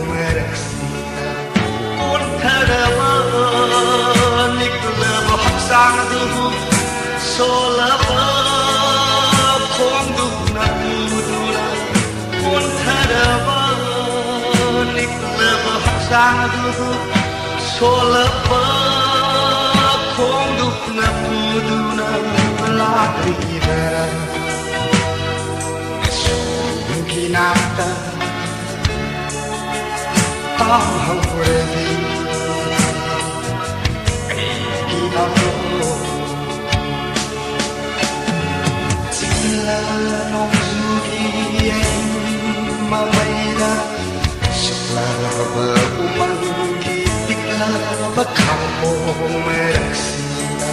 mereksita un tharama nikla bahsang du solava khom du na dula un tharama nikla bahsang du solava khom du na dula la vida Kinata Tahu ready Kinata Sila nong sugi Mamaila Sukla berumanggi Tikla berkamu mereksita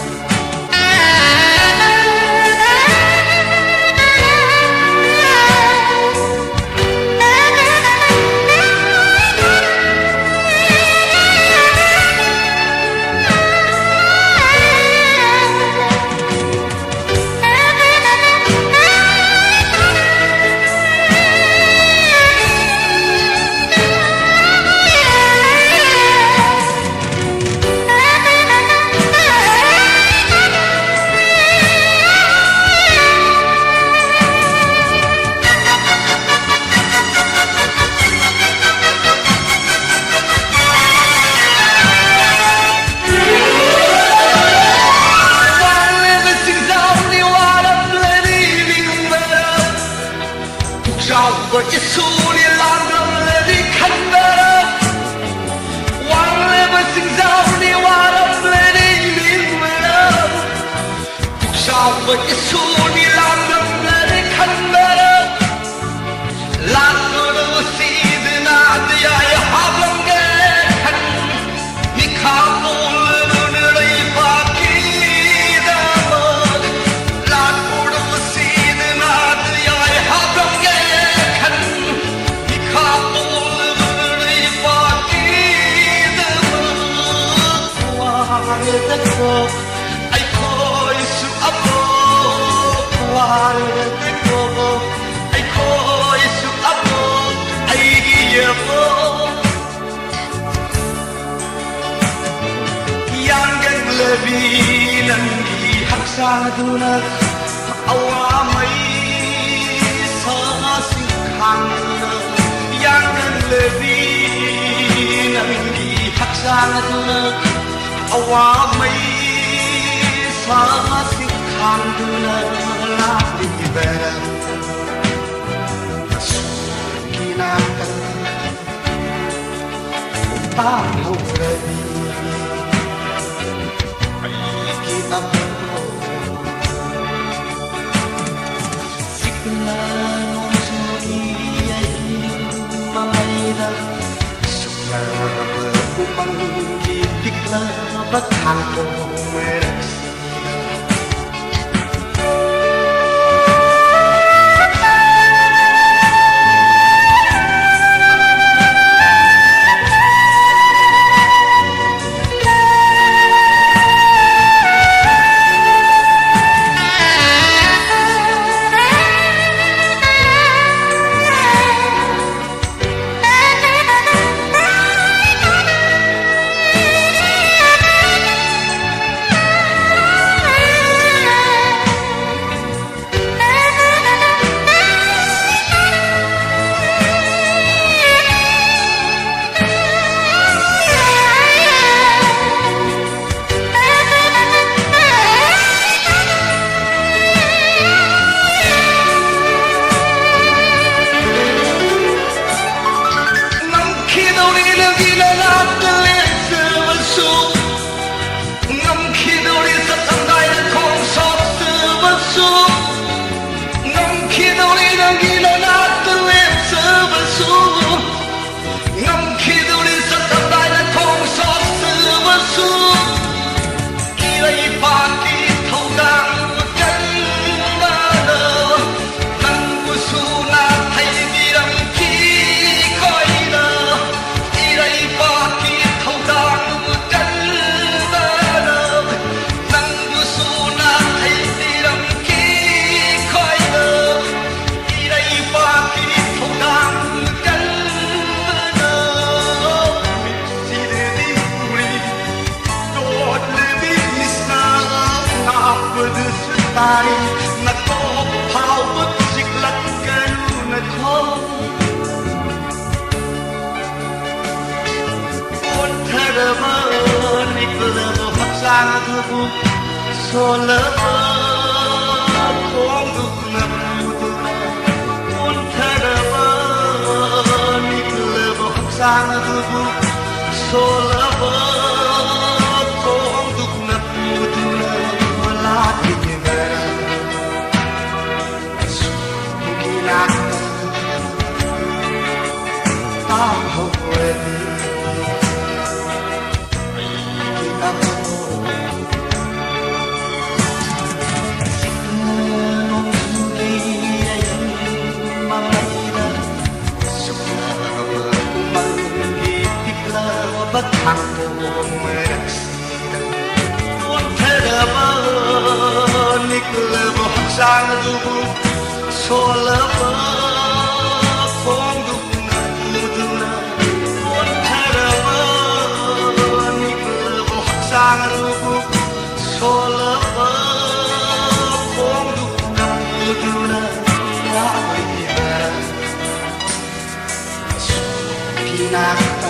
But you soon you long let it come better. One liver sings out the water, let it live better. Shout, but you soon you long let it come better. Land good of a season at the eye of them get. Me can't hold on the river, keep the mud. Land good of a season at the eye of them get. Ai khôi sự ấp mơ qua đất cô ai khôi sự ấp mơ ai ghi mơ yang gan lebi nangi haksa duna awa mai sa sikhan yang gan lebi nangi haksa duna awa mai sa sikhan duna la di vera kinata ta hau ready kita sikla non sugi ai maida sukla berkumanggi dikla bakangko mereksita ai na ko phao bất dịch lắc cái na khó ôn thơ mơ nịch lơ phát sang thu bu so lơ không được nằm ôn thơ mơ nịch lơ phát sang thu bu so lơ không được nằm bất hằng mơ buồn thế đờ mơ nịch lơ vô hắc sang du so lơ mơ phong du na buồn thế đờ mơ nịch lơ vô hắc sang du so lơ mơ phong du na pinaka.